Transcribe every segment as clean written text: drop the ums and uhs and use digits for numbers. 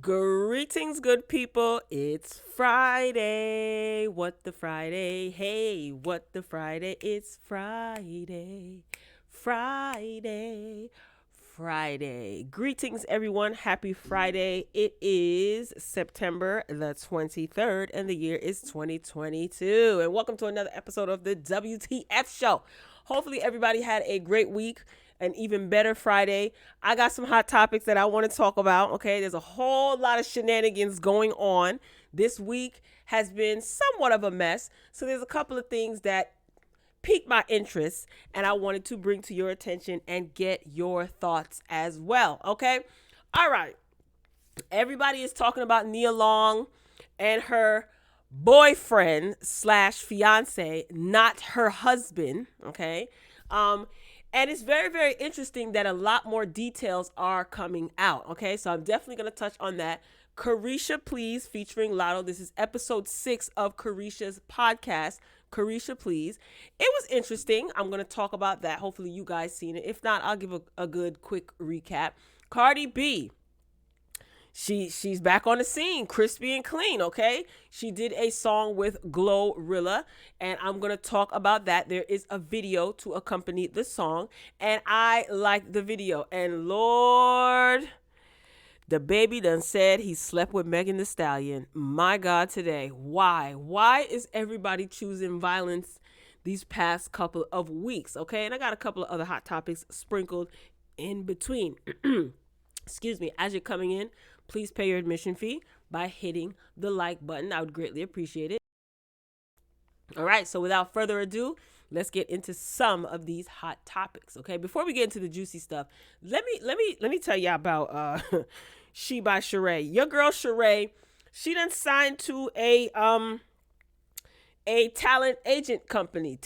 Greetings, good people. It's Friday. What the Friday? Hey, what the Friday? It's Friday. Friday. Friday. Greetings, everyone. Happy Friday. It is September the 23rd, and the year is 2022. And welcome to another episode of the WTF Show. Hopefully, everybody had a great week. An even better Friday. I got some hot topics that I want to talk about. Okay, there's a whole lot of shenanigans going on. This week has been somewhat of a mess. So there's a couple of things that piqued my interest and I wanted to bring to your attention and get your thoughts as well. Okay. All right. Everybody is talking about Nia Long and her boyfriend / fiance, not her husband. Okay. And it's very, very interesting that a lot more details are coming out. Okay, so I'm definitely going to touch on that. CARESHA, Please, featuring Lotto. This is episode 6 of CARESHA's podcast, CARESHA, Please. It was interesting. I'm going to talk about that. Hopefully you guys seen it. If not, I'll give a good quick recap. Cardi B. She's back on the scene, crispy and clean, okay? She did a song with Glorilla, and I'm going to talk about that. There is a video to accompany the song, and I like the video. And Lord, the baby done said he slept with Megan Thee Stallion. My God, today. Why? Why is everybody choosing violence these past couple of weeks, okay? And I got a couple of other hot topics sprinkled in between. Excuse me, as you're coming in, please pay your admission fee by hitting the like button. I would greatly appreciate it. All right, so without further ado, let's get into some of these hot topics. Okay, before we get into the juicy stuff, let me tell you about She by Sheree. Your girl Sheree, she done signed to a talent management company.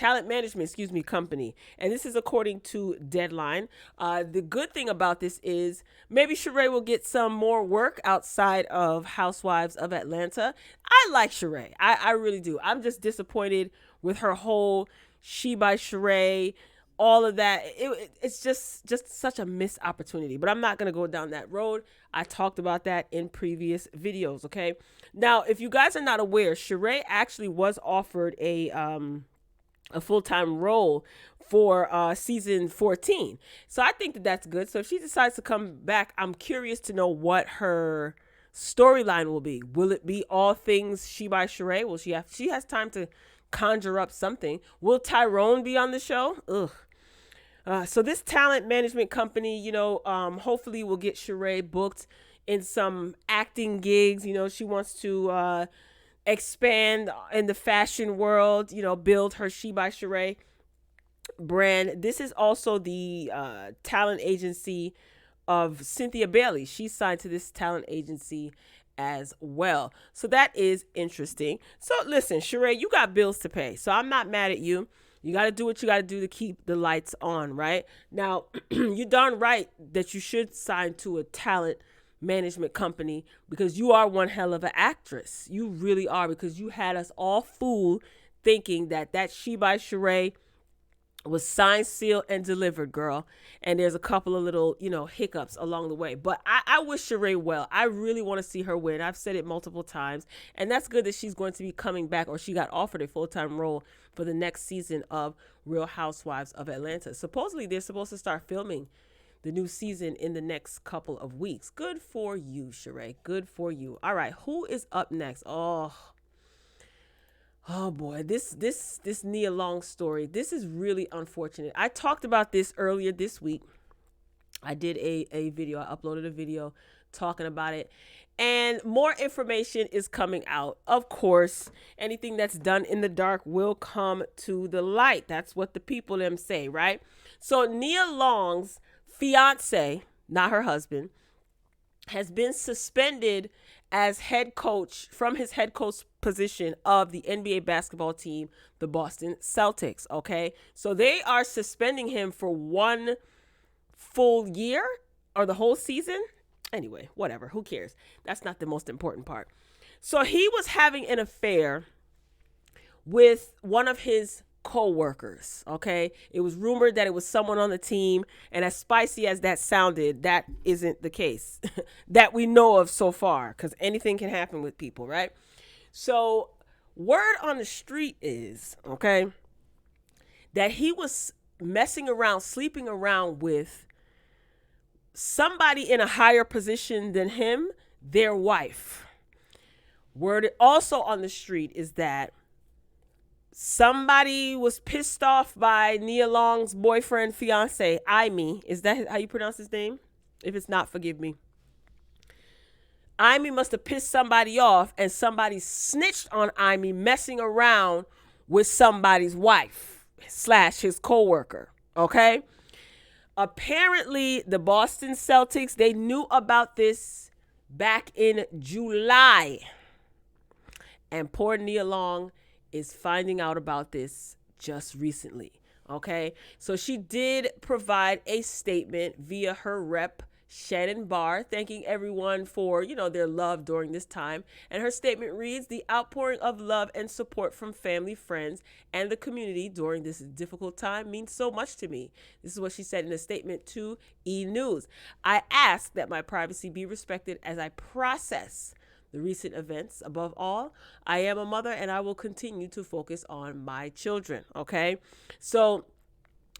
And this is according to Deadline. The good thing about this is maybe Sheree will get some more work outside of Housewives of Atlanta. I like Sheree. I really do. I'm just disappointed with her whole She by Sheree, all of that. It's just such a missed opportunity. But I'm not going to go down that road. I talked about that in previous videos, okay? Now, if you guys are not aware, Sheree actually was offered a full-time role for season 14. So I think that that's good. So if she decides to come back, I'm curious to know what her storyline will be. Will it be all things She by Sheree? Will she has time to conjure up something. Will Tyrone be on the show? Ugh. So this talent management company, hopefully will get Sheree booked in some acting gigs. She wants to expand in the fashion world, build her She by Sheree brand. This is also the talent agency of Cynthia Bailey. She's signed to this talent agency as well. So that is interesting. So listen, Sheree, you got bills to pay. So I'm not mad at you. You got to do what you got to do to keep the lights on, right? Now, you're darn right that you should sign to a talent management company because you are one hell of an actress. You really are, because you had us all fooled thinking that She by Sheree was signed, sealed, and delivered, girl. And there's a couple of little, hiccups along the way. But I wish Sheree well. I really want to see her win. I've said it multiple times. And that's good that she's going to be coming back, or she got offered a full-time role for the next season of Real Housewives of Atlanta. Supposedly, they're supposed to start filming the new season in the next couple of weeks. Good for you, Sheree. Good for you. All right, who is up next? Oh boy, this Nia Long story. This is really unfortunate. I talked about this earlier this week. I did a video. I uploaded a video talking about it. And more information is coming out. Of course, anything that's done in the dark will come to the light. That's what the people them say, right? So Nia Long's fiance, not her husband, has been suspended as head coach from his head coach position of the NBA basketball team, the Boston Celtics. Okay. So they are suspending him for 1 full year or the whole season. Anyway, whatever. Who cares? That's not the most important part. So he was having an affair with one of his co-workers. Okay, it was rumored that it was someone on the team, and as spicy as that sounded, that isn't the case that we know of so far, because anything can happen with people, right? So word on the street is, okay, that he was messing around, sleeping around with somebody in a higher position than him, their wife. Word also on the street is that somebody was pissed off by Nia Long's boyfriend, fiance, Ime. Is that how you pronounce his name? If it's not, forgive me. Ime must have pissed somebody off, and somebody snitched on Ime messing around with somebody's wife / his co-worker. Okay? Apparently, the Boston Celtics, they knew about this back in July. And poor Nia Long is finding out about this just recently. Okay? So she did provide a statement via her rep, Shannon Barr, thanking everyone for, their love during this time. And her statement reads, "The outpouring of love and support from family, friends, and the community during this difficult time means so much to me." This is what she said in a statement to E! News. "I ask that my privacy be respected as I process the recent events. Above all, I am a mother and I will continue to focus on my children." Okay? So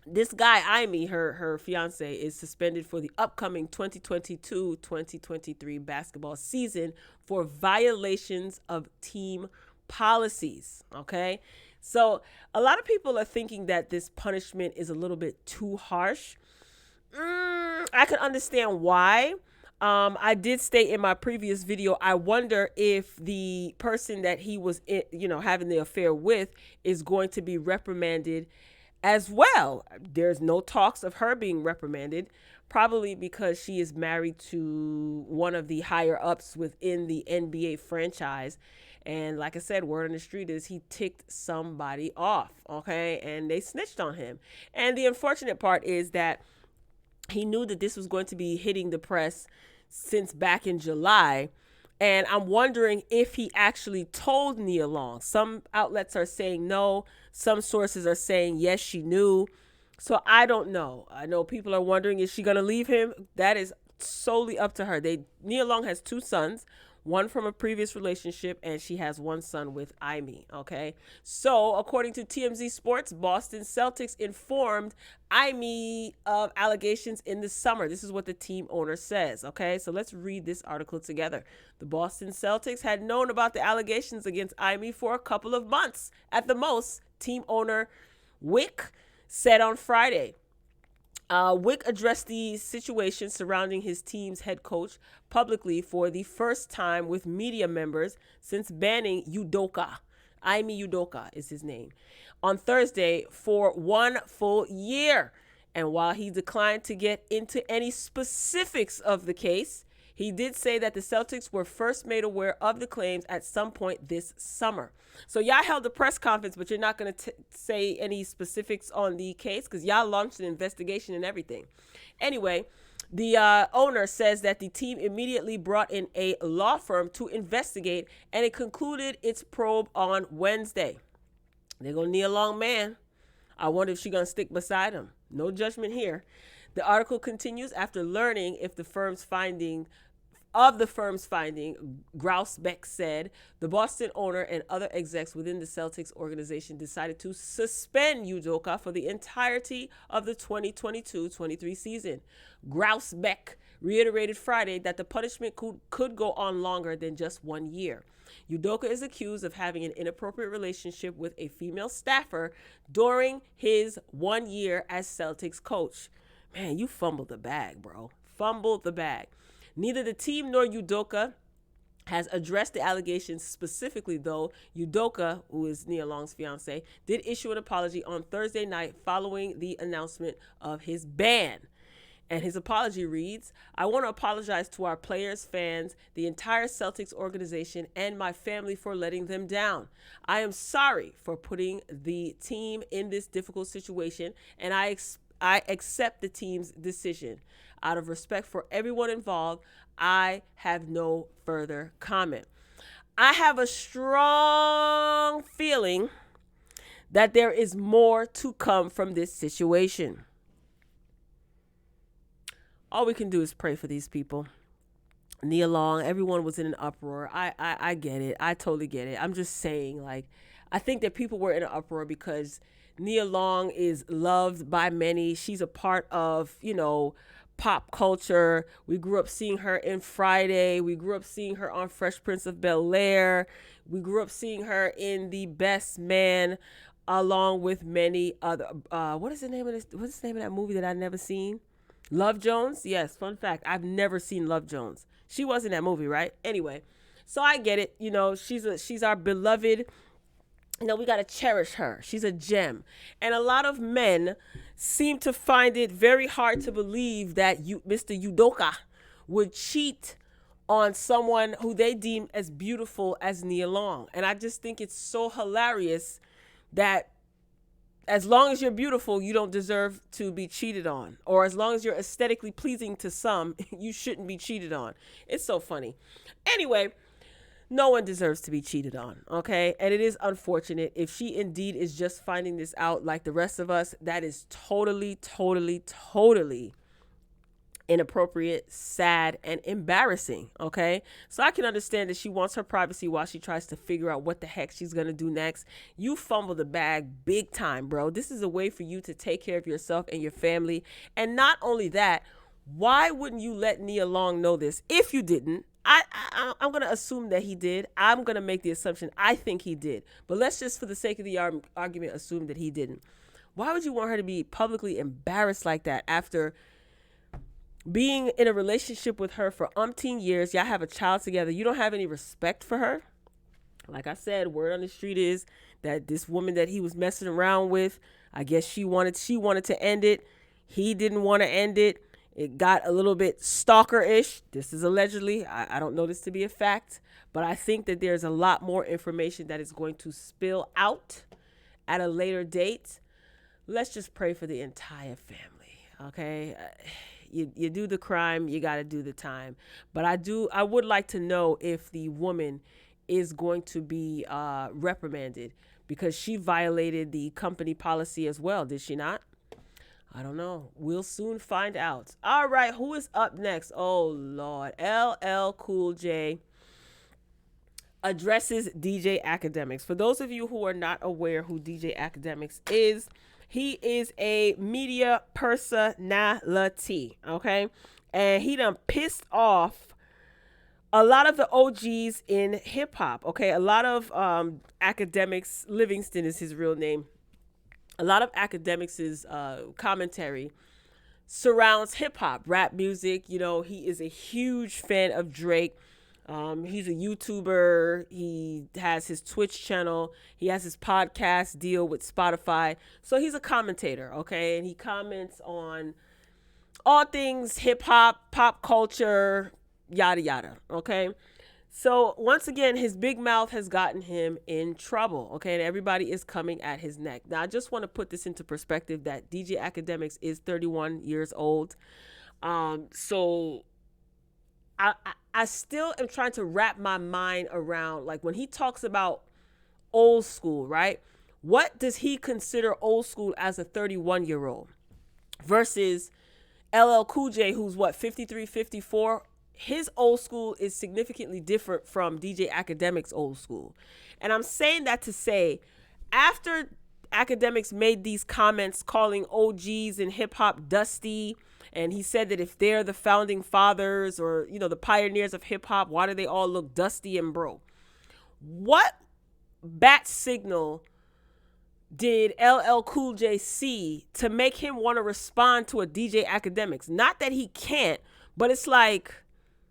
this guy, Ime, her fiance, is suspended for the upcoming 2022-2023 basketball season for violations of team policies. Okay? So a lot of people are thinking that this punishment is a little bit too harsh. I can understand why. I did state in my previous video, I wonder if the person that he was, having the affair with is going to be reprimanded as well. There's no talks of her being reprimanded, probably because she is married to one of the higher ups within the NBA franchise. And like I said, word on the street is he ticked somebody off, okay? And they snitched on him. And the unfortunate part is that he knew that this was going to be hitting the press since back in July. And I'm wondering if he actually told Nia Long. Some outlets are saying no. Some sources are saying yes, she knew. So I don't know. I know people are wondering, is she going to leave him? That is solely up to her. Nia Long has 2 sons, one from a previous relationship, and she has 1 son with Ime. Okay. So according to TMZ Sports, Boston Celtics informed Ime of allegations in the summer. This is what the team owner says. Okay. So let's read this article together. The Boston Celtics had known about the allegations against Ime for a couple of months at the most, team owner Wick said on Friday. Wick addressed the situation surrounding his team's head coach publicly for the first time with media members since banning Udoka. Ime Udoka is his name. On Thursday for 1 full year. And while he declined to get into any specifics of the case, he did say that the Celtics were first made aware of the claims at some point this summer. So y'all held a press conference, but you're not going to say any specifics on the case because y'all launched an investigation and everything. Anyway, the owner says that the team immediately brought in a law firm to investigate, and it concluded its probe on Wednesday. They're going to Nia Long, man. I wonder if she's going to stick beside him. No judgment here. The article continues, after learning if the firm's finding, Grousbeck said the Boston owner and other execs within the Celtics organization decided to suspend Udoka for the entirety of the 2022-23 season. Grousbeck reiterated Friday that the punishment could go on longer than just 1 year. Udoka is accused of having an inappropriate relationship with a female staffer during his 1 year as Celtics coach. Man, you fumbled the bag, bro. Fumbled the bag. Neither the team nor Udoka has addressed the allegations specifically, though. Udoka, who is Nia Long's fiance, did issue an apology on Thursday night following the announcement of his ban. And his apology reads, "I want to apologize to our players, fans, the entire Celtics organization, and my family for letting them down. I am sorry for putting the team in this difficult situation, and I accept the team's decision. Out of respect for everyone involved, I have no further comment." I have a strong feeling that there is more to come from this situation. All we can do is pray for these people. Nia Long, everyone was in an uproar. I get it. I totally get it. I'm just saying, like, I think that people were in an uproar because Nia Long is loved by many. She's a part of, pop culture. We grew up seeing her in Friday. We grew up seeing her on Fresh Prince of Bel-Air. We grew up seeing her in The Best Man, along with many other. What is the name of this? What's the name of that movie that I never seen? Love Jones. Yes, fun fact. I've never seen Love Jones. She was in that movie, right? Anyway, so I get it. She's our beloved. We got to cherish her. She's a gem. And a lot of men seem to find it very hard to believe that Mr. Udoka would cheat on someone who they deem as beautiful as Nia Long. And I just think it's so hilarious that as long as you're beautiful, you don't deserve to be cheated on. Or as long as you're aesthetically pleasing to some, you shouldn't be cheated on. It's so funny. Anyway, no one deserves to be cheated on, okay? And it is unfortunate. If she indeed is just finding this out like the rest of us, that is totally, totally, totally inappropriate, sad, and embarrassing, okay? So I can understand that she wants her privacy while she tries to figure out what the heck she's gonna do next. You fumbled the bag big time, bro. This is a way for you to take care of yourself and your family. And not only that, why wouldn't you let Nia Long know this? If you didn't, I'm going to assume that he did. I'm going to make the assumption I think he did. But let's just, for the sake of the argument, assume that he didn't. Why would you want her to be publicly embarrassed like that after being in a relationship with her for umpteen years? Y'all have a child together. You don't have any respect for her. Like I said, word on the street is that this woman that he was messing around with, I guess she wanted to end it. He didn't want to end it. It got a little bit stalker-ish. This is allegedly. I don't know this to be a fact, but I think that there's a lot more information that is going to spill out at a later date. Let's just pray for the entire family, okay? You do the crime, you got to do the time. But I would like to know if the woman is going to be reprimanded because she violated the company policy as well, did she not? I don't know. We'll soon find out. All right, who is up next? Oh, Lord. LL Cool J addresses DJ Academics. For those of you who are not aware who DJ Academics is, he is a media personality, okay? And he done pissed off a lot of the OGs in hip-hop, okay? A lot of Academics, Livingston is his real name. A lot of Academics' commentary surrounds hip-hop, rap music. He is a huge fan of Drake. He's a YouTuber. He has his Twitch channel. He has his podcast deal with Spotify. So he's a commentator, okay? And he comments on all things hip-hop, pop culture, yada, yada, okay? So once again, his big mouth has gotten him in trouble, okay? And everybody is coming at his neck. Now, I just want to put this into perspective that DJ Academics is 31 years old. So I still am trying to wrap my mind around, like, when he talks about old school, right? What does he consider old school as a 31-year-old versus LL Cool J, who's 53, 54? His old school is significantly different from DJ Academics' old school. And I'm saying that to say, after Academics made these comments calling OGs in hip hop dusty, and he said that if they're the founding fathers or, the pioneers of hip hop, why do they all look dusty and bro? What bat signal did LL Cool J see to make him want to respond to a DJ Academics? Not that he can't, but it's like,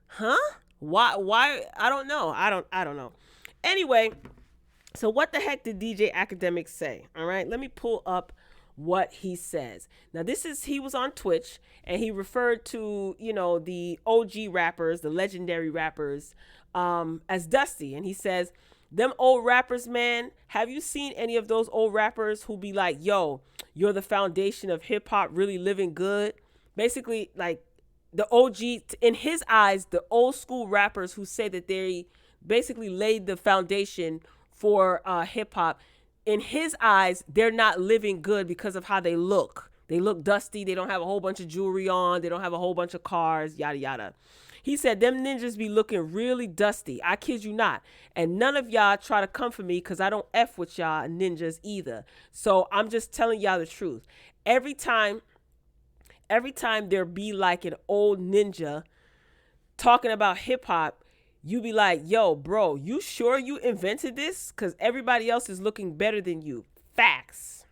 huh? Why? I don't know. I don't know. Anyway, so what the heck did DJ Academics say? All right, let me pull up what he says. Now, he was on Twitch, and he referred to, the OG rappers, the legendary rappers, as dusty. And he says, them old rappers, man, have you seen any of those old rappers who be like, yo, you're the foundation of hip hop, really living good? Basically, like, the OG, in his eyes, the old school rappers who say that they basically laid the foundation for hip hop. in his eyes, they're not living good because of how they look. They look dusty. They don't have a whole bunch of jewelry on. They don't have a whole bunch of cars, yada, yada. He said, them ninjas be looking really dusty. I kid you not. And none of y'all try to come for me because I don't F with y'all ninjas either. So I'm just telling y'all the truth. Every time there be like an old ninja talking about hip hop, you be like, yo, bro, you sure you invented this? Because everybody else is looking better than you. Facts.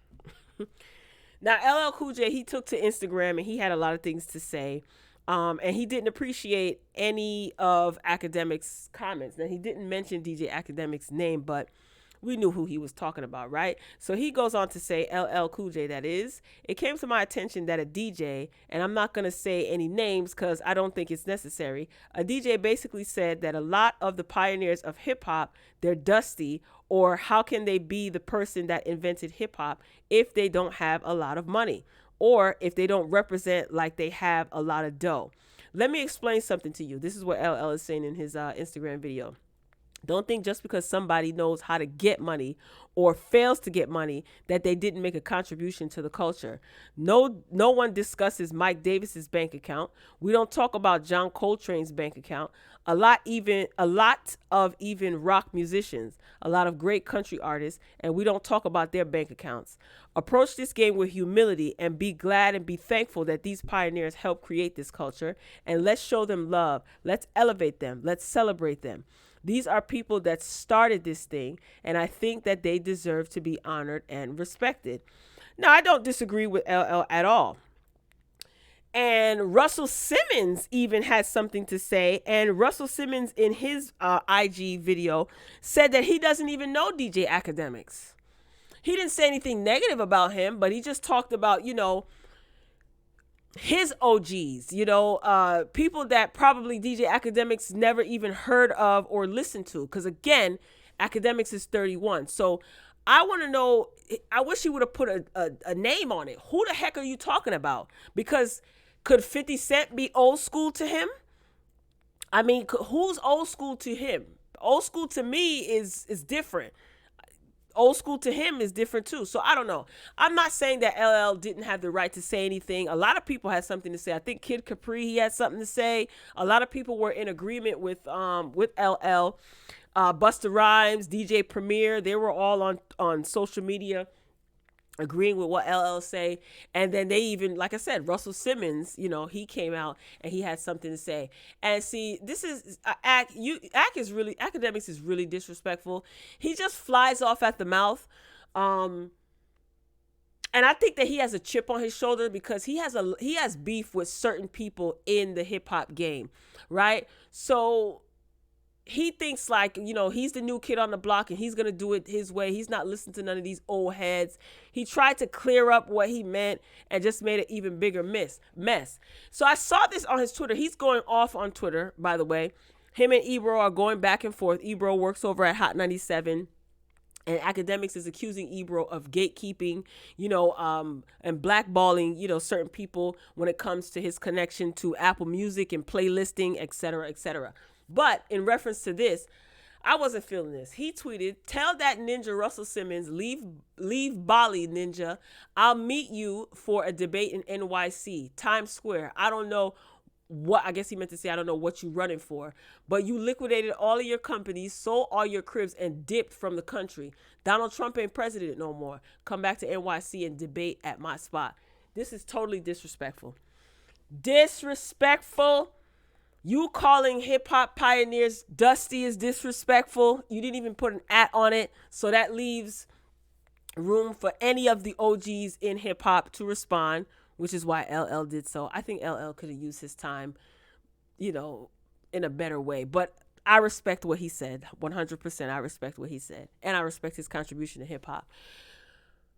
Now, LL Cool J, he took to Instagram and he had a lot of things to say. And he didn't appreciate any of Academic's comments. Now, he didn't mention DJ Academic's name, but we knew who he was talking about, right? So he goes on to say, LL Cool J, that is, it came to my attention that a DJ, and I'm not going to say any names because I don't think it's necessary, a DJ basically said that a lot of the pioneers of hip hop, they're dusty, or how can they be the person that invented hip hop if they don't have a lot of money, or if they don't represent like they have a lot of dough. Let me explain something to you. This is what LL is saying in his Instagram video. Don't think just because somebody knows how to get money or fails to get money that they didn't make a contribution to the culture. No one discusses Mike Davis's bank account. We don't talk about John Coltrane's bank account. A lot of even rock musicians, a lot of great country artists, and we don't talk about their bank accounts. Approach this game with humility and be glad and be thankful that these pioneers helped create this culture, and let's show them love. Let's elevate them. Let's celebrate them. These are people that started this thing, and I think that they deserve to be honored and respected. Now, I don't disagree with LL at all. And Russell Simmons even had something to say. And Russell Simmons, in his IG video, said that he doesn't even know DJ Academics. He didn't say anything negative about him, but he just talked about, his OGs, people that probably DJ Academics never even heard of or listened to. Because again, Academics is 31. So I want to know, I wish he would have put a name on it. Who the heck are you talking about? Because could 50 Cent be old school to him? I mean, who's old school to him? Old school to me is different. Old school to him is different too. So I don't know. I'm not saying that LL didn't have the right to say anything. A lot of people had something to say. I think Kid Capri, he had something to say. A lot of people were in agreement with LL. Busta Rhymes, DJ Premier, they were all on social media agreeing with what LL say. And then they even, like I said, Russell Simmons, he came out and he had something to say. And see, this is Academics is really disrespectful. He just flies off at the mouth. And I think that he has a chip on his shoulder because he has beef with certain people in the hip hop game, right? So he thinks like, he's the new kid on the block and he's going to do it his way. He's not listening to none of these old heads. He tried to clear up what he meant and just made an even bigger mess. So I saw this on his Twitter. He's going off on Twitter, by the way. Him and Ebro are going back and forth. Ebro works over at Hot 97. And Academics is accusing Ebro of gatekeeping, and blackballing, certain people when it comes to his connection to Apple Music and playlisting, et cetera, et cetera. But in reference to this, I wasn't feeling this. He tweeted, "Tell that ninja Russell Simmons, leave Bali, ninja. I'll meet you for a debate in NYC, Times Square. I don't know what," I guess he meant to say, "I don't know what you running for, but you liquidated all of your companies, sold all your cribs, and dipped from the country. Donald Trump ain't president no more. Come back to NYC and debate at my spot." This is totally disrespectful. Disrespectful. You calling hip-hop pioneers dusty is disrespectful. You didn't even put an @ on it. So that leaves room for any of the OGs in hip-hop to respond, which is why LL did so. I think LL could have used his time, in a better way. But I respect what he said. 100% I respect what he said. And I respect his contribution to hip-hop.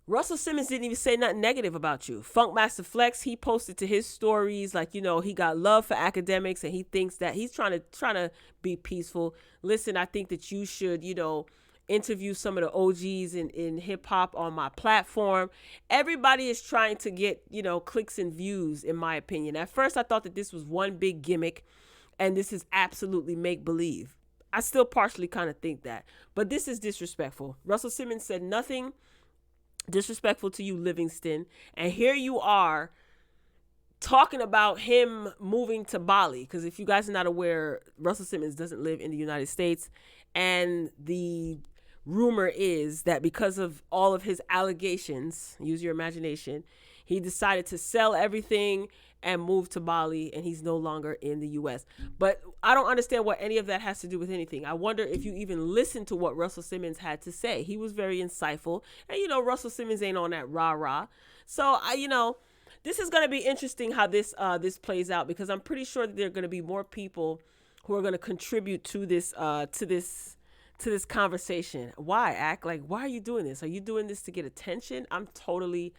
Russell Simmons didn't even say nothing negative about you. Funkmaster Flex, he posted to his stories like, he got love for Academics and he thinks that he's trying to be peaceful. Listen, I think that you should, interview some of the OGs in hip hop on my platform. Everybody is trying to get, clicks and views, in my opinion. At first, I thought that this was one big gimmick and this is absolutely make believe. I still partially kind of think that. But this is disrespectful. Russell Simmons said nothing disrespectful to you, Livingston. And here you are talking about him moving to Bali. Because if you guys are not aware, Russell Simmons doesn't live in the United States. And the rumor is that because of all of his allegations, use your imagination, he decided to sell everything and move to Bali, and he's no longer in the U.S. But I don't understand what any of that has to do with anything. I wonder if you even listened to what Russell Simmons had to say. He was very insightful. And, Russell Simmons ain't on that rah-rah. So, this is going to be interesting how this plays out, because I'm pretty sure that there are going to be more people who are going to contribute to this conversation. Why why are you doing this? Are you doing this to get attention? I'm totally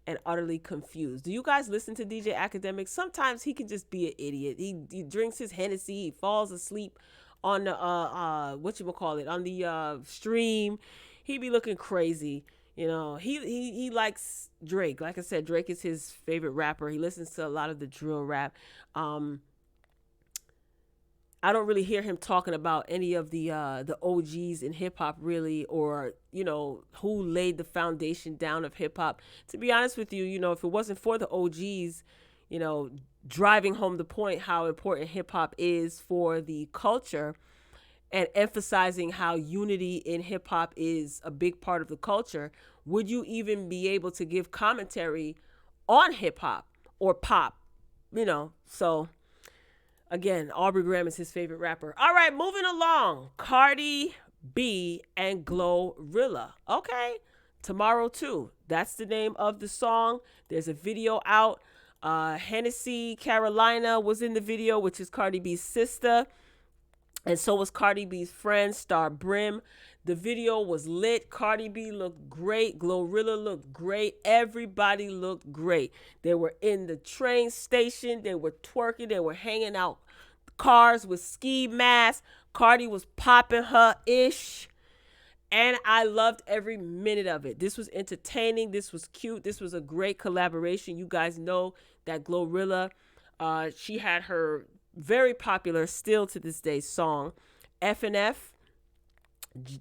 and utterly confused. Do you guys listen to DJ Academic? Sometimes he can just be an idiot. He drinks his Hennessy, he falls asleep on the on the stream. He be looking crazy. He likes Drake. Like I said, Drake is his favorite rapper. He listens to a lot of the drill rap. I don't really hear him talking about any of the OGs in hip hop, really, or who laid the foundation down of hip hop. To be honest with you, if it wasn't for the OGs, driving home the point how important hip hop is for the culture, and emphasizing how unity in hip hop is a big part of the culture, would you even be able to give commentary on hip hop or pop? So. Again, Aubrey Graham is his favorite rapper. All right, moving along. Cardi B and Glorilla. Okay, Tomorrow Too. That's the name of the song. There's a video out. Hennessy Carolina was in the video, which is Cardi B's sister. And so was Cardi B's friend, Star Brim. The video was lit. Cardi B looked great. Glorilla looked great. Everybody looked great. They were in the train station. They were twerking. They were hanging out cars with ski masks. Cardi was popping her ish. And I loved every minute of it. This was entertaining. This was cute. This was a great collaboration. You guys know that Glorilla, she had her very popular, still to this day, song, F&F.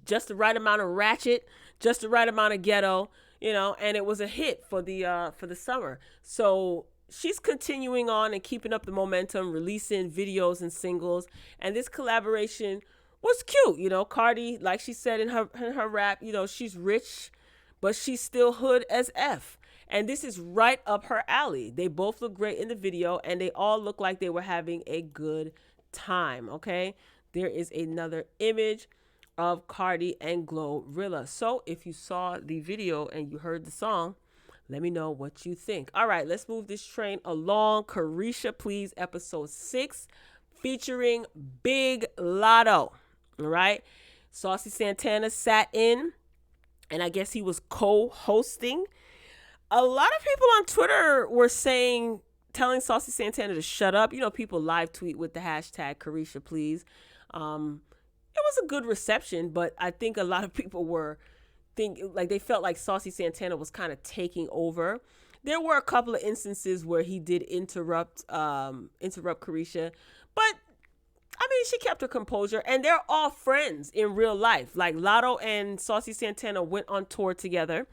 Just the right amount of ratchet, just the right amount of ghetto, and it was a hit for the summer. So she's continuing on and keeping up the momentum, releasing videos and singles. And this collaboration was cute. Cardi, like she said in her rap, she's rich, but she's still hood as F. And this is right up her alley. They both look great in the video, and they all look like they were having a good time. Okay, there is another image of Cardi and Glorilla. So if you saw the video and you heard the song, let me know what you think. All right, let's move this train along. CARESHA Please, episode 6, featuring Big Lotto. All right, Saucy Santana sat in, and I guess he was co-hosting. A lot of people on Twitter were telling Saucy Santana to shut up. People live tweet with the hashtag CARESHA Please. It was a good reception, but I think a lot of people they felt like Saucy Santana was kind of taking over. There were a couple of instances where he did interrupt CARESHA, but I mean, she kept her composure, and they're all friends in real life. Like Lotto and Saucy Santana went on tour together.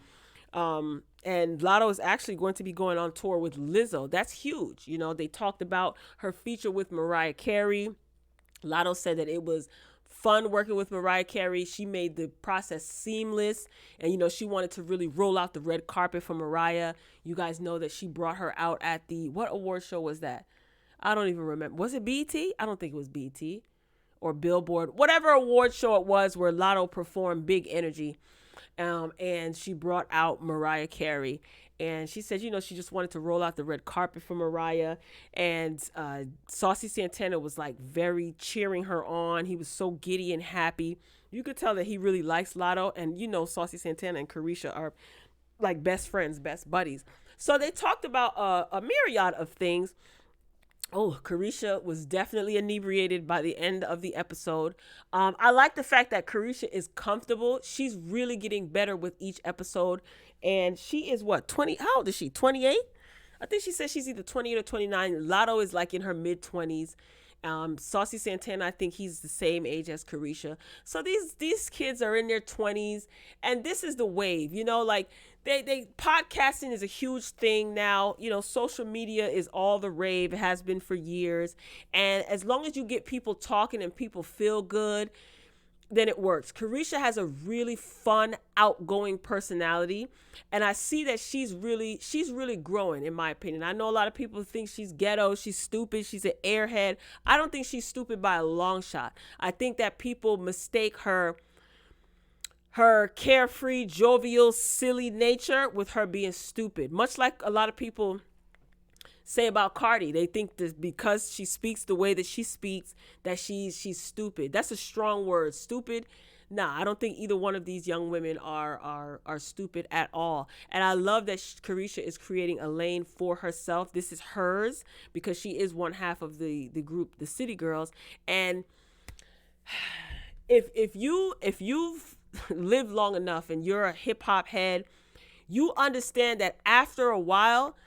And Lotto is actually going to be going on tour with Lizzo. That's huge. They talked about her feature with Mariah Carey. Lotto said that it was fun working with Mariah Carey. She made the process seamless, and she wanted to really roll out the red carpet for Mariah. You guys know that she brought her out at what award show was that? I don't even remember. Was it BET? I don't think it was BET or Billboard. Whatever award show it was where Lotto performed Big Energy, and she brought out Mariah Carey. And she said, she just wanted to roll out the red carpet for Mariah. And Saucy Santana was very cheering her on. He was so giddy and happy. You could tell that he really likes Lotto. And Saucy Santana and CARESHA are best friends, best buddies. So they talked about a myriad of things. Oh, CARESHA was definitely inebriated by the end of the episode. I like the fact that CARESHA is comfortable. She's really getting better with each episode. And she is 20? How old is she? 28? I think she said she's either 28 or 29. Lotto is in her mid-20s. Saucy Santana, I think he's the same age as Caresha. So these kids are in their 20s, and this is the wave. Like they podcasting is a huge thing now. Social media is all the rave. It has been for years, and as long as you get people talking and people feel good, then it works. Caresha has a really fun, outgoing personality, and I see that she's really growing, in my opinion. I know a lot of people think she's ghetto, she's stupid, she's an airhead. I don't think she's stupid by a long shot. I think that people mistake her carefree, jovial, silly nature with her being stupid. Much like a lot of people say about Cardi. They think that because she speaks the way that she speaks, that she's stupid. That's a strong word, stupid. Nah, I don't think either one of these young women are stupid at all. And I love that Caresha is creating a lane for herself. This is hers because she is one half of the group, the City Girls. And if you've lived long enough and you're a hip hop head, you understand that after a while,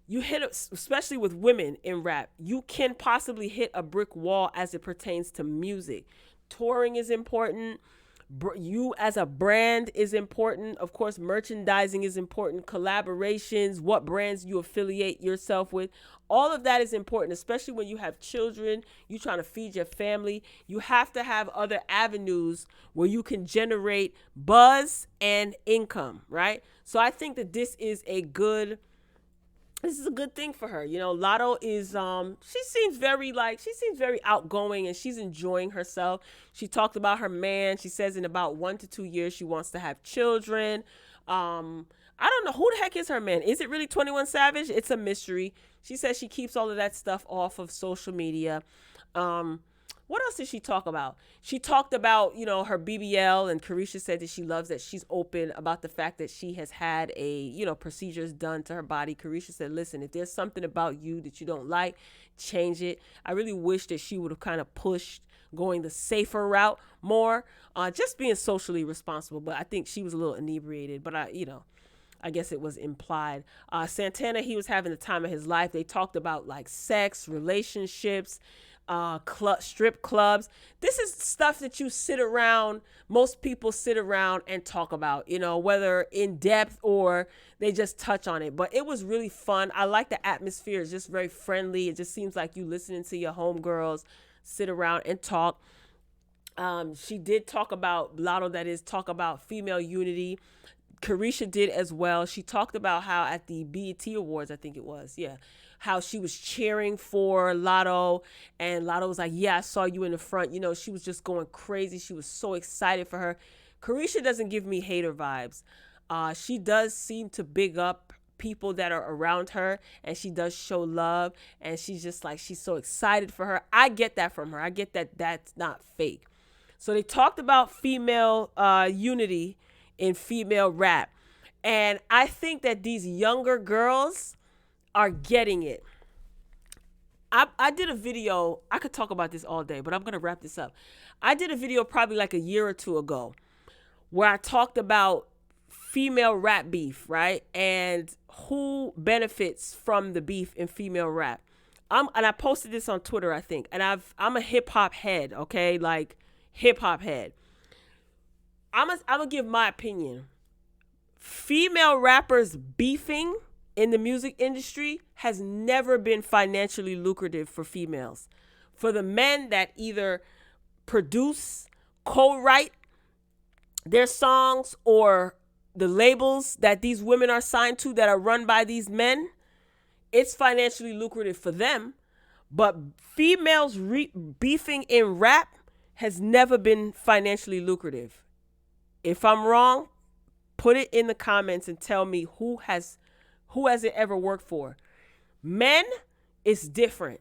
you hit, especially with women in rap, you can possibly hit a brick wall as it pertains to music. Touring is important. You as a brand is important. Of course, merchandising is important. Collaborations, what brands you affiliate yourself with. All of that is important, especially when you have children, you're trying to feed your family. You have to have other avenues where you can generate buzz and income, right? So I think that this is a good thing for her. Lotto is she seems very outgoing, and she's enjoying herself. She talked about her man. She says in about 1 to 2 years she wants to have children. I don't know who the heck is her man. Is it really 21 Savage? It's a mystery. She says she keeps all of that stuff off of social media. What else did she talk about? She talked about, her BBL, and Caresha said that she loves that she's open about the fact that she has had procedures done to her body. Caresha said, listen, if there's something about you that you don't like, change it. I really wish that she would have kind of pushed going the safer route more, just being socially responsible. But I think she was a little inebriated, but I guess it was implied. Santana, he was having the time of his life. They talked about like sex, relationships, strip clubs. This is stuff that most people sit around and talk about, whether in depth or they just touch on it. But it was really fun. I like the atmosphere. It's just very friendly. It just seems like you listening to your homegirls sit around and talk. She did talk about Lotto, talk about female unity. Caresha did as well. She talked about how at the BET Awards, I think it was, how she was cheering for Lotto, and Lotto was like, yeah, I saw you in the front. She was just going crazy. She was so excited for her. Caresha doesn't give me hater vibes. She does seem to big up people that are around her, and she does show love, and she's just like, she's so excited for her. I get that from her. I get that that's not fake. So they talked about female unity in female rap. And I think that these younger girls are getting it. I did a video. I could talk about this all day, but I'm going to wrap this up. I did a video probably like a year or two ago where I talked about female rap beef, right? And who benefits from the beef in female rap. And I posted this on Twitter, I think. And I'm a hip hop head, okay? Like hip hop head. I'm gonna give my opinion. Female rappers beefing in the music industry has never been financially lucrative for females. For the men that either produce, co-write their songs, or the labels that these women are signed to that are run by these men, it's financially lucrative for them. But females beefing in rap has never been financially lucrative. If I'm wrong, put it in the comments and tell me who has it ever worked for. Men, it's different.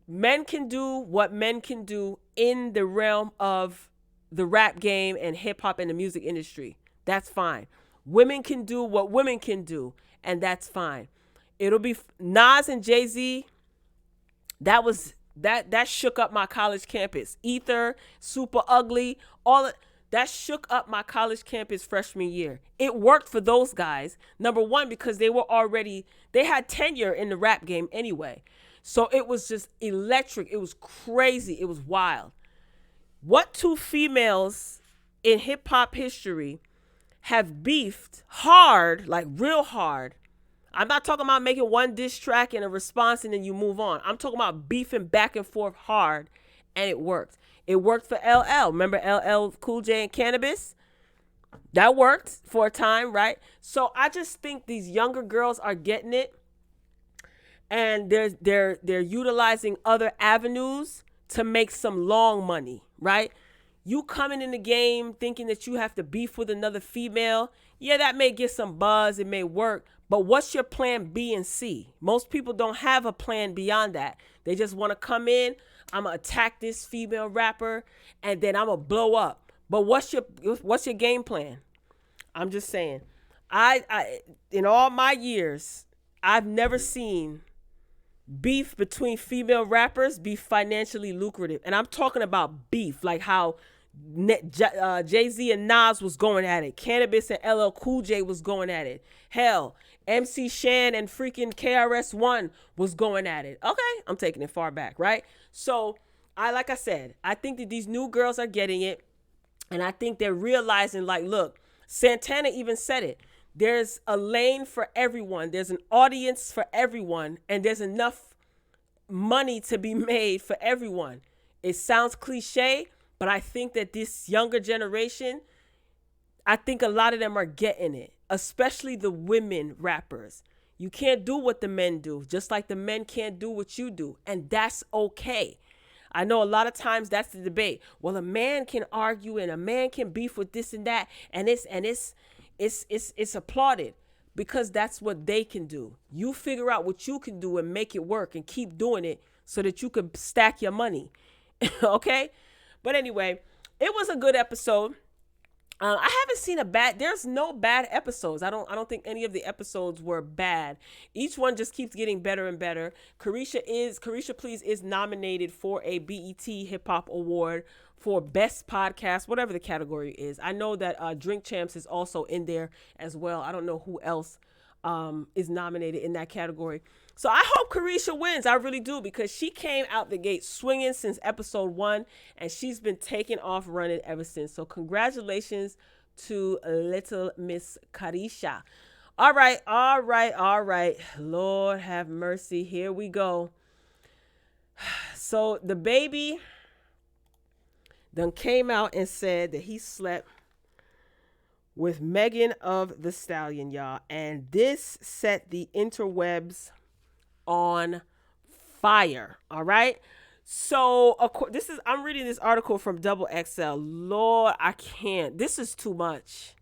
Men can do what men can do in the realm of the rap game and hip hop and the music industry. That's fine. Women can do what women can do, and that's fine. It'll be Nas and Jay-Z. That shook up my college campus. Ether, Super Ugly, that shook up my college campus freshman year. It worked for those guys. Number one, because they had tenure in the rap game anyway. So it was just electric. It was crazy. It was wild. What two females in hip hop history have beefed hard, like real hard? I'm not talking about making one diss track and a response and then you move on. I'm talking about beefing back and forth hard, and it worked. It worked for LL. Remember LL Cool J and Cannabis? That worked for a time, right? So I just think these younger girls are getting it, and they're utilizing other avenues to make some long money, right? You coming in the game thinking that you have to beef with another female, yeah, that may get some buzz, it may work, but what's your plan B and C? Most people don't have a plan beyond that. They just want to come in, I'm gonna attack this female rapper, and then I'm gonna blow up. But what's your game plan? I'm just saying, I in all my years, I've never seen beef between female rappers be financially lucrative. And I'm talking about beef, like how Jay-Z and Nas was going at it. Cannabis and LL Cool J was going at it. Hell, MC Shan and freaking KRS-One was going at it. Okay, I'm taking it far back, right? So, like I said, I think that these new girls are getting it. And I think they're realizing, like, look, Santana even said it. There's a lane for everyone. There's an audience for everyone. And there's enough money to be made for everyone. It sounds cliche, but I think that this younger generation, I think a lot of them are getting it, especially the women rappers. You can't do what the men do, just like the men can't do what you do. And that's okay. I know a lot of times that's the debate. Well, a man can argue and a man can beef with this and that, and it's applauded because that's what they can do. You figure out what you can do and make it work and keep doing it so that you can stack your money. Okay? But anyway, it was a good episode. I haven't seen there's no bad episodes. I don't think any of the episodes were bad. Each one just keeps getting better and better. Caresha Please is nominated for a BET Hip Hop Award for Best Podcast, whatever the category is. I know that Drink Champs is also in there as well. I don't know who else is nominated in that category. So I hope Caresha wins. I really do, because she came out the gate swinging since episode 1, and she's been taking off running ever since. So congratulations to little Miss Caresha. All right. Lord have mercy. Here we go. So the baby done came out and said that he slept with Megan of the Stallion, y'all. And this set the interwebs on fire. All right. So I'm reading this article from Double XL. Lord, I can't. This is too much.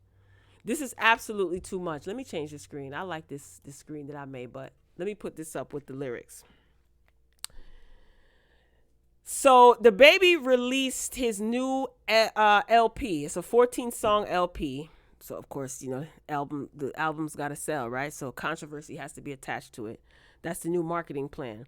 This is absolutely too much. Let me change the screen. I like this screen that I made, but let me put this up with the lyrics. So the baby released his new LP. It's a 14-song LP. So of course, the album's got to sell, right? So controversy has to be attached to it. That's the new marketing plan.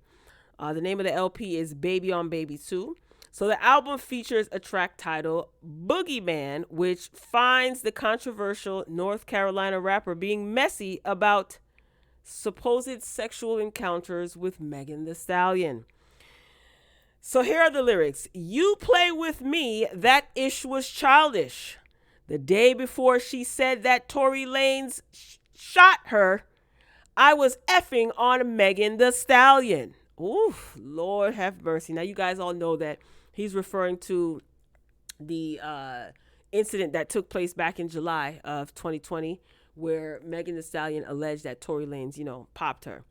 The name of the LP is Baby on Baby 2. So the album features a track titled Boogeyman, which finds the controversial North Carolina rapper being messy about supposed sexual encounters with Megan Thee Stallion. So here are the lyrics. You play with me, that ish was childish. The day before she said that Tory Lanez shot her, I was effing on Megan Thee Stallion. Ooh, Lord have mercy. Now, you guys all know that he's referring to the incident that took place back in July of 2020, where Megan Thee Stallion alleged that Tory Lanez, popped her.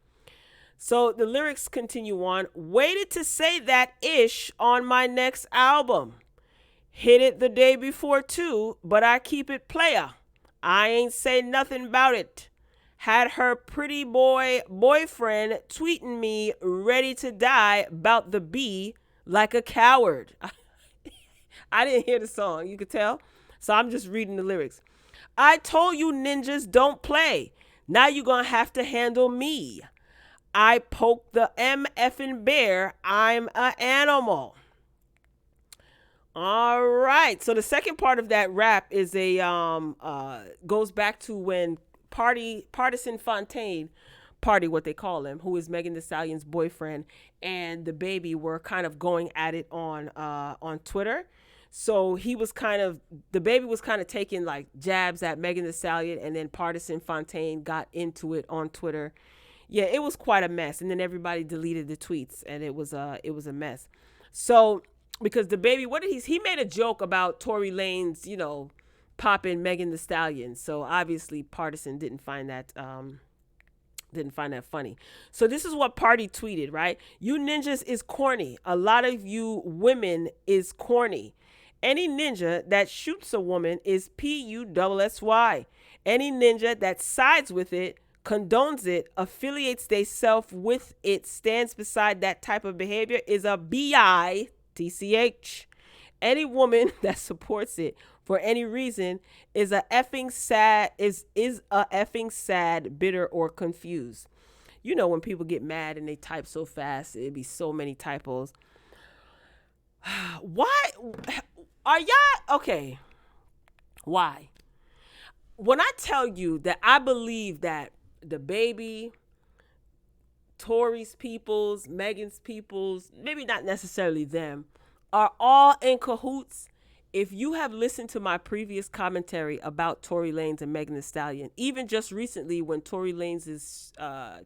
So the lyrics continue on. Waited to say that ish on my next album. Hit it the day before too, but I keep it player. I ain't say nothing about it. Had her pretty boyfriend tweeting me ready to die about the B like a coward. I didn't hear the song, you could tell. So I'm just reading the lyrics. I told you ninjas don't play. Now you gonna have to handle me. I poke the MFing bear. I'm an animal. All right. So the second part of that rap is goes back to when Partisan Fontaine Party, what they call him, who is Megan Thee Stallion's boyfriend, and the baby were kind of going at it on Twitter. So the baby was kind of taking like jabs at Megan Thee Stallion, and then Partisan Fontaine got into it on Twitter. Yeah, it was quite a mess, and then everybody deleted the tweets, and it was a mess. So because the baby, he made a joke about Tory Lanez, popping Megan Thee Stallion. So obviously Partisan didn't find that funny. So this is what Party tweeted, right? You ninjas is corny. A lot of you women is corny. Any ninja that shoots a woman is PUSSY. Any ninja that sides with it, condones it, affiliates theyself with it, stands beside that type of behavior is a BITCH. Any woman that supports it for any reason is a effing sad, bitter, or confused. When people get mad and they type so fast, it'd be so many typos. Why are y'all okay? Why? When I tell you that I believe that the baby, Tory's peoples, Megan's peoples, maybe not necessarily them, are all in cahoots. If you have listened to my previous commentary about Tory Lanez and Megan Thee Stallion, even just recently when Tory Lanez's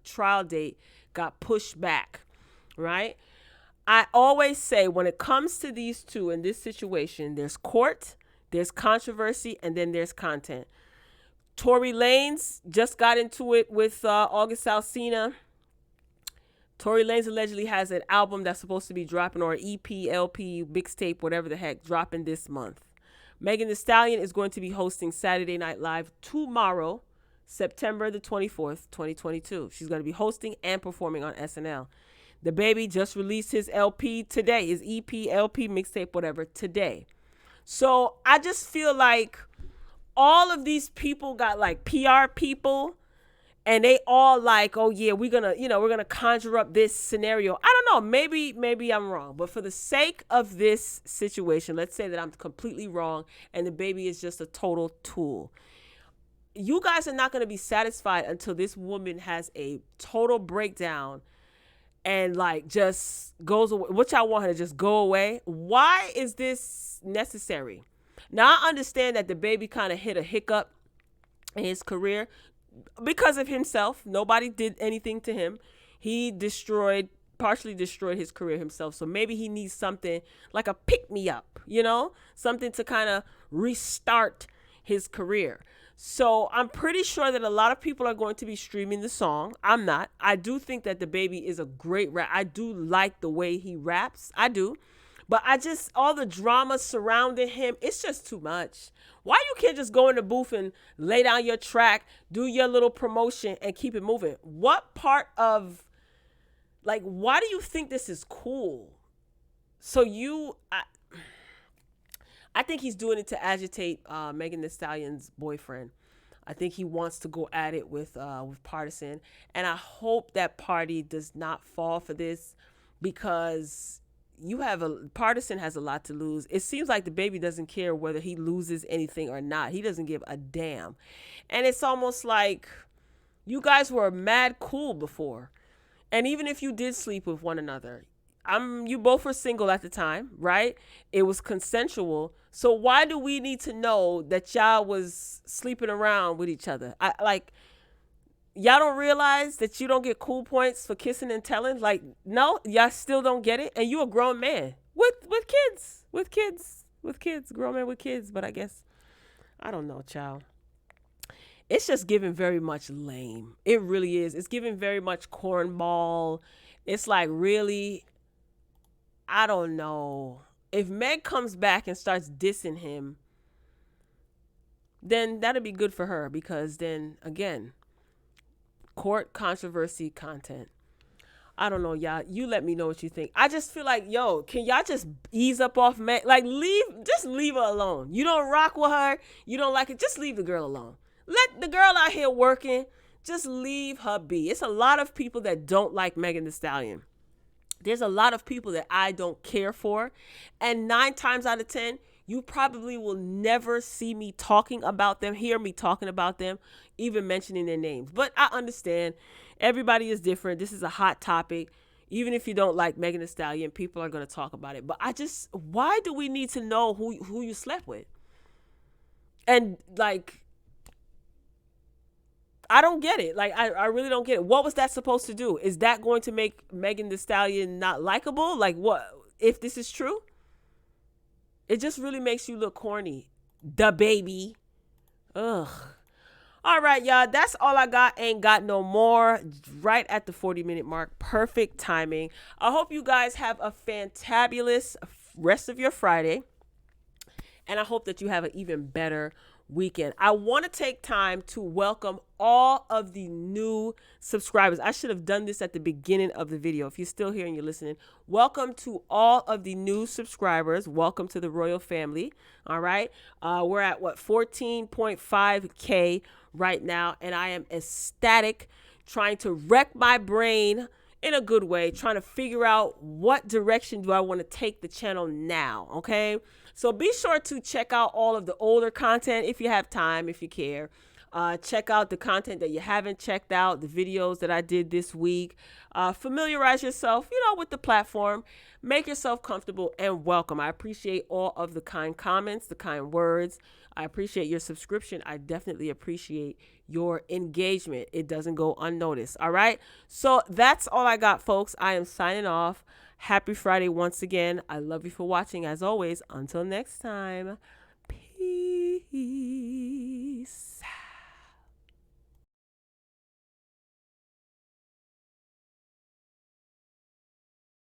trial date got pushed back, right? I always say when it comes to these two in this situation, there's court, there's controversy, and then there's content. Tory Lanez just got into it with August Alsina. Tory Lanez allegedly has an album that's supposed to be dropping, or EP, LP, mixtape, whatever the heck, dropping this month. Megan Thee Stallion is going to be hosting Saturday Night Live tomorrow, September the 24th, 2022. She's going to be hosting and performing on SNL. The baby just released his LP today, his EP, LP, mixtape, whatever, today. So I just feel like all of these people got like PR people, and they all like, oh yeah, we're gonna conjure up this scenario. I don't know, maybe I'm wrong, but for the sake of this situation, let's say that I'm completely wrong and the baby is just a total tool. You guys are not gonna be satisfied until this woman has a total breakdown and like just goes away. Which I want her to just go away. Why is this necessary? Now I understand that the baby kind of hit a hiccup in his career because of himself. Nobody did anything to him. He partially destroyed his career himself. So maybe he needs something like a pick-me-up, something to kind of restart his career. So I'm pretty sure that a lot of people are going to be streaming the song. I'm not. I do think that the baby is a great rap. I do like the way he raps. I do. But all the drama surrounding him, it's just too much. Why you can't just go in the booth and lay down your track, do your little promotion, and keep it moving? What part of, why do you think this is cool? So I think he's doing it to agitate Megan Thee Stallion's boyfriend. I think he wants to go at it with Partisan. And I hope that Party does not fall for this, because Partisan has a lot to lose. It seems like the baby doesn't care whether he loses anything or not. He doesn't give a damn. And it's almost like you guys were mad cool before. And even if you did sleep with one another, you both were single at the time, right? It was consensual. So why do we need to know that y'all was sleeping around with each other? Y'all don't realize that you don't get cool points for kissing and telling? No, y'all still don't get it? And you a grown man with kids, grown man with kids. But I guess, I don't know, child. It's just giving very much lame. It really is. It's giving very much cornball. It's like, really, I don't know. If Meg comes back and starts dissing him, then that'll be good for her, because then, again, court, controversy, content. I don't know, y'all. You let me know what you think. I just feel like, can y'all just ease up off Meg? Just leave her alone. You don't rock with her. You don't like it. Just leave the girl alone. Let the girl out here working. Just leave her be. It's a lot of people that don't like Megan Thee Stallion. There's a lot of people that I don't care for. And 9 times out of 10, you probably will never see me talking about them, hear me talking about them, even mentioning their names. But I understand Everybody is different. This is a hot topic. Even if you don't like Megan Thee Stallion, people are going to talk about it. But why do we need to know who you slept with? And like, I don't get it. Like, I really don't get it. What was that supposed to do? Is that going to make Megan Thee Stallion not likable? Like, what if this is true? It just really makes you look corny. The baby. Ugh. All right, y'all. That's all I got. Ain't got no more. Right at the 40-minute mark. Perfect timing. I hope you guys have a fantabulous rest of your Friday. And I hope that you have an even better weekend. I want to take time to welcome all of the new subscribers. I should have done this at the beginning of the video. If you're still here and you're listening, welcome to all of the new subscribers. Welcome to the royal family. All right. We're at 14.5K right now. And I am ecstatic, trying to wreck my brain in a good way, trying to figure out what direction do I want to take the channel now. Okay. So be sure to check out all of the older content if you have time, if you care. Check out the content that you haven't checked out, the videos that I did this week. Familiarize yourself, with the platform. Make yourself comfortable and welcome. I appreciate all of the kind comments, the kind words. I appreciate your subscription. I definitely appreciate your engagement. It doesn't go unnoticed. All right. So that's all I got, folks. I am signing off. Happy Friday once again. I love you for watching. As always, until next time, peace.